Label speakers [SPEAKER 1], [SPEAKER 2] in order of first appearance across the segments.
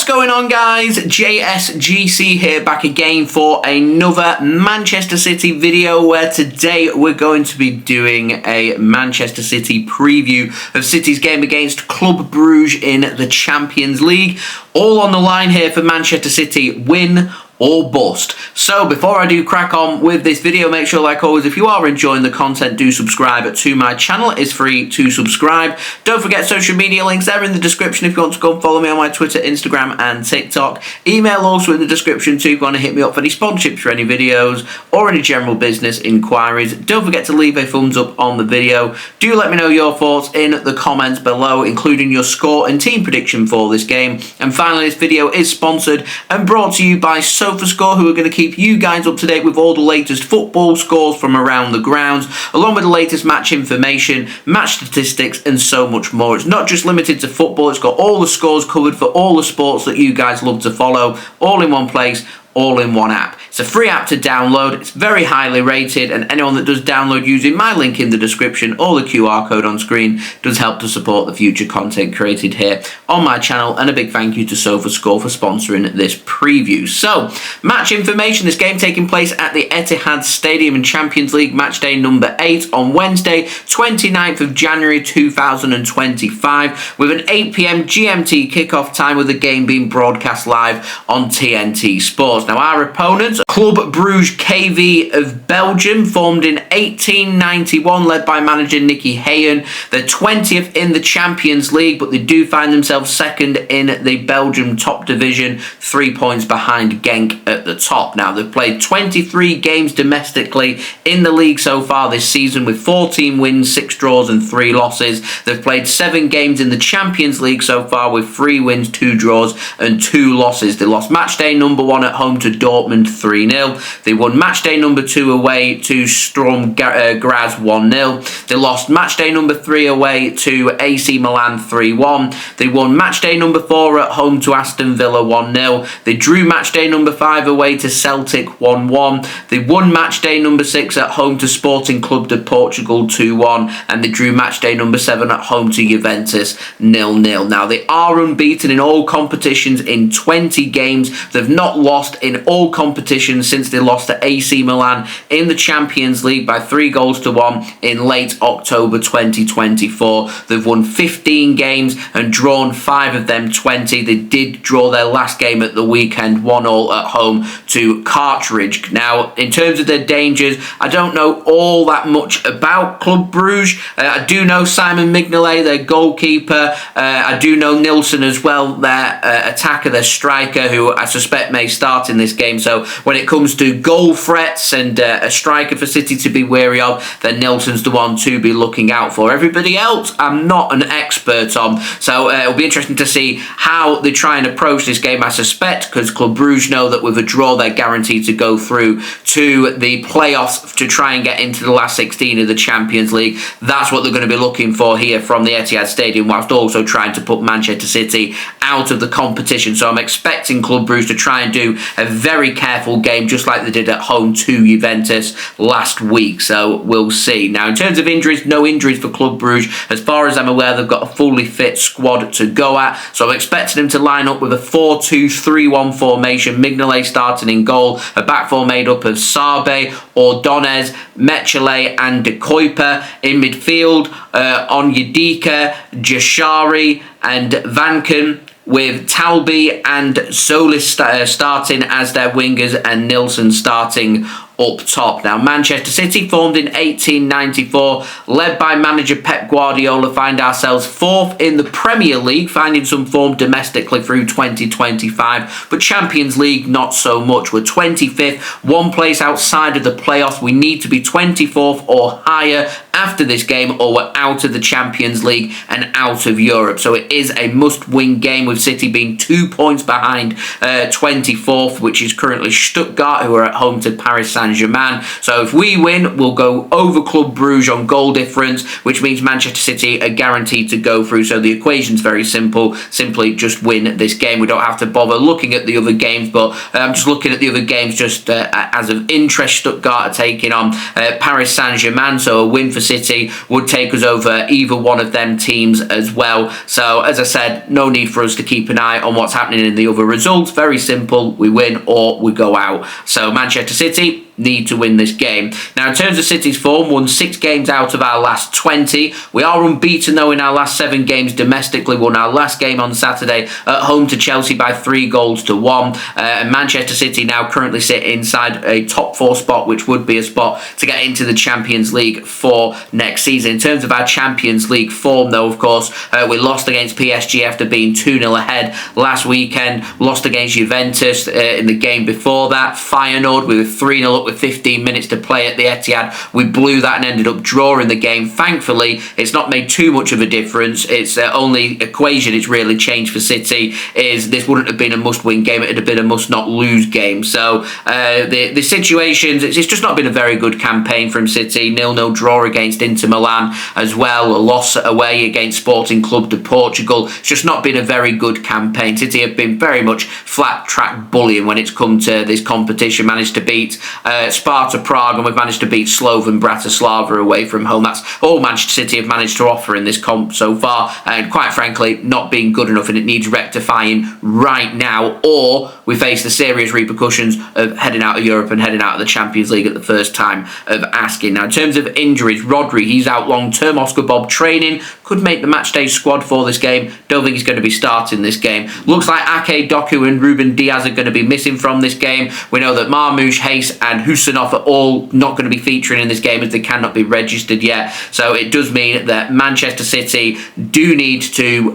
[SPEAKER 1] What's going on, guys? JSGC here, back again for another Manchester City video, where today we're going to be doing a Manchester City preview of City's game against Club Brugge in the Champions League. All on the line here for Manchester City: win or bust. So before I do crack on with this video, make sure, like always, if you are enjoying the content, do subscribe to my channel. It's free to subscribe. Don't forget, social media links there in the description if you want to go and follow me on my Twitter, Instagram and TikTok. Email also in the description too if you want to hit me up for any sponsorships for any videos or any general business inquiries. Don't forget to leave a thumbs up on the video. Do let me know your thoughts in the comments below, including your score and team prediction for this game. And finally, this video is sponsored and brought to you by SofaScore, who are going to keep you guys up to date with all the latest football scores from around the grounds, along with the latest match information, match statistics and so much more. It's not just limited to football, it's got all the scores covered for all the sports that you guys love to follow, all in one place, all in one app. It's a free app to download, it's very highly rated, and anyone that does download using my link in the description or the QR code on screen does help to support the future content created here on my channel. And a big thank you to SofaScore for sponsoring this preview. So, match information: this game taking place at the Etihad Stadium in Champions League match day number 8 on Wednesday, 29th of January 2025, with an 8 PM GMT kickoff time, with the game being broadcast live on TNT Sports. Now, our opponents, Club Brugge KV of Belgium, formed in 1891, led by manager Nicky Hayen. They're 20th in the Champions League, but they do find themselves second in the Belgium top division, 3 points behind Genk at the top. Now, they've played 23 games domestically in the league so far this season, with 14 wins, 6 draws and 3 losses. They've played 7 games in the Champions League so far, with 3 wins, 2 draws and 2 losses. They lost matchday number 1 at home to Dortmund 3-0. They won matchday number 2 away to Sturm Graz 1-0. They lost matchday number 3 away to AC Milan 3-1. They won matchday number 4 at home to Aston Villa 1-0. They drew matchday number 5 away to Celtic 1-1. They won matchday number 6 at home to Sporting Club de Portugal 2-1. And they drew matchday number 7 at home to Juventus 0-0. Now, they are unbeaten in all competitions in 20 games. They've not lost in all competitions since they lost to AC Milan in the Champions League by 3-1 in late October 2024. They've won 15 games and drawn 5 of them 20. They did draw their last game at the weekend 1-1 at home to Cartridge. Now, in terms of their dangers, I don't know all that much about Club Brugge. I do know Simon Mignolet, their goalkeeper. I do know Nilsson as well, their attacker, their striker, who I suspect may start in this game. So when it comes to goal threats and a striker for City to be wary of, then Nilsson's the one to be looking out for. Everybody else, I'm not an expert on. So it'll be interesting to see how they try and approach this game, I suspect, because Club Brugge know that with a draw, they're guaranteed to go through to the playoffs to try and get into the last 16 of the Champions League. That's what they're going to be looking for here from the Etihad Stadium, whilst also trying to put Manchester City out of the competition. So I'm expecting Club Brugge to try and do a very careful game, just like they did at home to Juventus last week. So we'll see. Now, in terms of injuries, no injuries for Club Brugge. As far as I'm aware, they've got a fully fit squad to go at. So I'm expecting them to line up with a 4-2-3-1 formation. Mignolet starting in goal. A back four made up of Sarbe, Ordonez, Mechele and De Kuiper. In midfield, Onyedika, Jashari and Vanken, with Talbi and Solis starting as their wingers and Nilsson starting up top. Now, Manchester City, formed in 1894, led by manager Pep Guardiola, find ourselves 4th in the Premier League, finding some form domestically through 2025, but Champions League not so much. We're 25th, 1 place outside of the playoffs. We need to be 24th or higher after this game, or we're out of the Champions League and out of Europe. So it is a must-win game, with City being 2 points behind 24th, which is currently Stuttgart, who are at home to Paris Saint-Germain Saint-Germain. So if we win, we'll go over Club Brugge on goal difference, which means Manchester City are guaranteed to go through. So the equation's very simple. Simply just win this game. We don't have to bother looking at the other games, but I'm just looking at the other games just as of interest. Stuttgart are taking on Paris Saint-Germain, so a win for City would take us over either one of them teams as well. So as I said, no need for us to keep an eye on what's happening in the other results. Very simple. We win or we go out. So Manchester City need to win this game. Now, in terms of City's form, won 6 games out of our last 20. We are unbeaten, though, in our last 7 games domestically. Won our last game on Saturday at home to Chelsea by 3-1. And Manchester City now currently sit inside a top 4 spot, which would be a spot to get into the Champions League for next season. In terms of our Champions League form, though, of course, we lost against PSG after being 2-0 ahead last weekend. Lost against Juventus in the game before that. Feyenoord, we were 3-0 up with 15 minutes to play at the Etihad. We blew that and ended up drawing the game. Thankfully, it's not made too much of a difference. It's the only equation it's really changed for City is this wouldn't have been a must-win game. It would have been a must-not-lose game. So the situations, it's just not been a very good campaign from City. 0-0 draw against Inter Milan as well. A loss away against Sporting Club de Portugal. It's just not been a very good campaign. City have been very much flat-track bullying when it's come to this competition. Managed to beat Sparta Prague, and we've managed to beat Slovan Bratislava away from home. That's all Manchester City have managed to offer in this comp so far, and quite frankly, not being good enough, and it needs rectifying right now, or we face the serious repercussions of heading out of Europe and heading out of the Champions League at the first time of asking. Now, in terms of injuries, Rodri, he's out long-term. Oscar Bobb training, could make the matchday squad for this game. Don't think he's going to be starting this game. Looks like Ake, Doku and Ruben Diaz are going to be missing from this game. We know that Marmoush, Reis and Khusanov are all not going to be featuring in this game as they cannot be registered yet. So it does mean that Manchester City do need to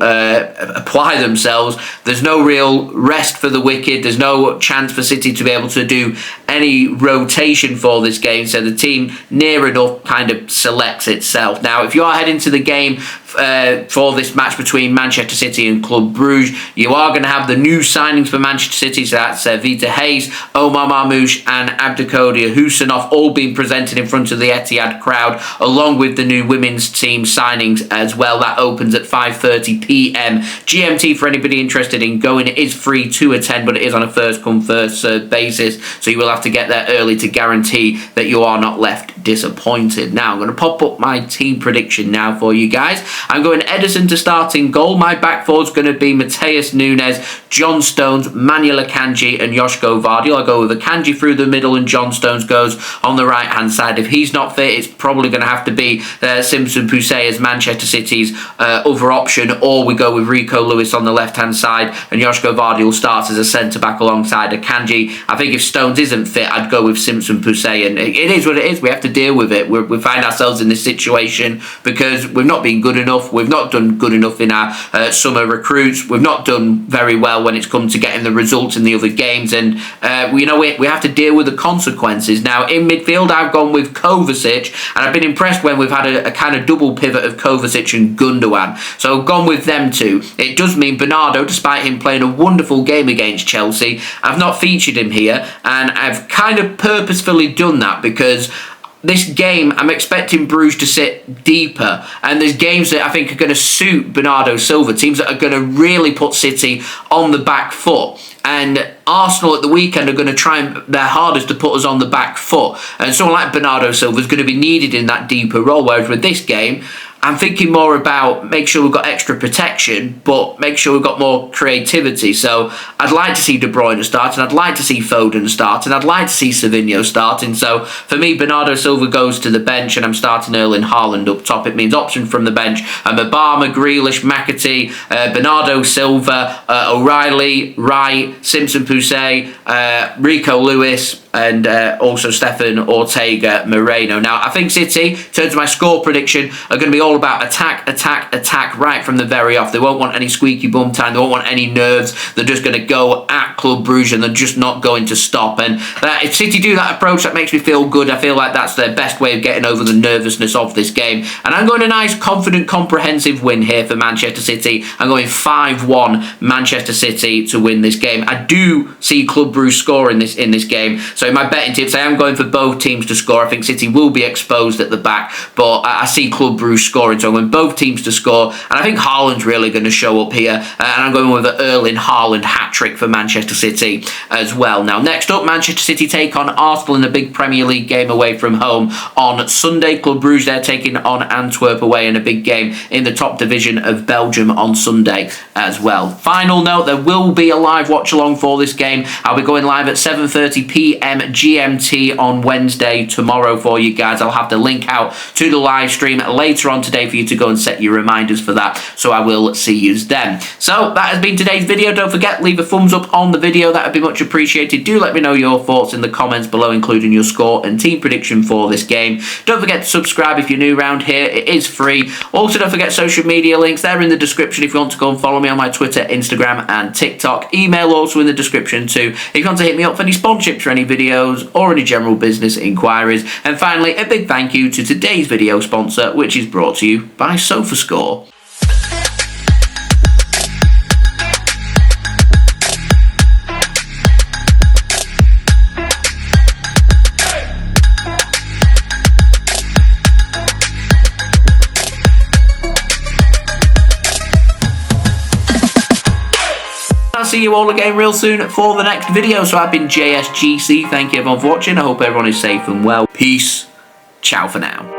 [SPEAKER 1] apply themselves. There's no real rest for the wicked. There's no chance for City to be able to do any rotation for this game. So the team near enough kind of selects itself. Now, if you are heading to the game for this match between Manchester City and Club Brugge, you are going to have the new signings for Manchester City. So that's Vitor, Omar Marmoush and Abdukodir Khusanov all being presented in front of the Etihad crowd, along with the new women's team signings as well. That opens at 5:30 p.m. GMT for anybody interested in going. It is free to attend, but it is on a first-come, first-served basis, so you will have to get there early to guarantee that you are not left disappointed. Now, I'm going to pop up my team prediction now for you guys. I'm going Ederson to start in goal. My back four is going to be Matheus, Nunes, John Stones, Manuel, Akanji and Josko Gvardiol. I'll go with Akanji through the middle and John Stones goes on the right-hand side. If he's not fit, it's probably going to have to be Simpson-Pusey as Manchester City's other option, or we go with Rico Lewis on the left-hand side and Josko Gvardiol starts as a centre-back alongside Akanji. I think if Stones isn't fit, I'd go with Simpson-Pusey, and it is what it is. We have to deal with it. We find ourselves in this situation because we've not been good enough. We've not done good enough in our summer recruits. We've not done very well when it's come to getting the results in the other games, and we have to deal with the consequences. Now, in midfield, I've gone with Kovacic, and I've been impressed when we've had a kind of double pivot of Kovacic and Gundogan. So I've gone with them two. It does mean Bernardo, despite him playing a wonderful game against Chelsea, I've not featured him here, and I've kind of purposefully done that because this game, I'm expecting Bruges to sit deeper, and there's games that I think are going to suit Bernardo Silva, teams that are going to really put City on the back foot. And Arsenal at the weekend are going to try their hardest to put us on the back foot. And someone like Bernardo Silva is going to be needed in that deeper role, whereas with this game, I'm thinking more about make sure we've got extra protection, but make sure we've got more creativity. So I'd like to see De Bruyne start, and I'd like to see Foden start, and I'd like to see Savinho starting. So for me, Bernardo Silva goes to the bench, and I'm starting Erling Haaland up top. It means option from the bench. Obama, Grealish, McAtee, Bernardo Silva, O'Reilly, Wright, Simpson-Pusey, Rico Lewis, and also Stefan, Ortega-Moreno. Now, I think City, in terms of my score prediction, are going to be all about attack, attack, attack right from the very off. They won't want any squeaky bum time. They won't want any nerves. They're just going to go at Club Brugge and they're just not going to stop. And if City do that approach, that makes me feel good. I feel like that's their best way of getting over the nervousness of this game. And I'm going a nice, confident, comprehensive win here for Manchester City. I'm going 5-1 Manchester City to win this game. I do see Club Brugge score in this game. So in my betting tips, I am going for both teams to score. I think City will be exposed at the back, but I see Club Brugge scoring. So I'm going both teams to score. And I think Haaland's really going to show up here. And I'm going with an Erling Haaland hat-trick for Manchester City as well. Now, next up, Manchester City take on Arsenal in a big Premier League game away from home on Sunday. Club Brugge, they're taking on Antwerp away in a big game in the top division of Belgium on Sunday as well. Final note, there will be a live watch-along for this game. I'll be going live at 7:30 p.m. GMT on Wednesday tomorrow for you guys. I'll have the link out to the live stream later on today for you to go and set your reminders for that. So I will see you then. So that has been today's video. Don't forget, leave a thumbs up on the video. That would be much appreciated. Do let me know your thoughts in the comments below, including your score and team prediction for this game. Don't forget to subscribe if you're new around here. It is free. Also, don't forget social media links. They're in the description if you want to go and follow me on my Twitter, Instagram and TikTok. Email also in the description too if you want to hit me up for any sponsorships for any videos or any general business inquiries. And finally, a big thank you to today's video sponsor, which is brought to you by SofaScore. I'll see you all again real soon for the next video. So I've been JSGC. Thank you everyone for watching. I hope everyone is safe and well. Peace. Ciao for now.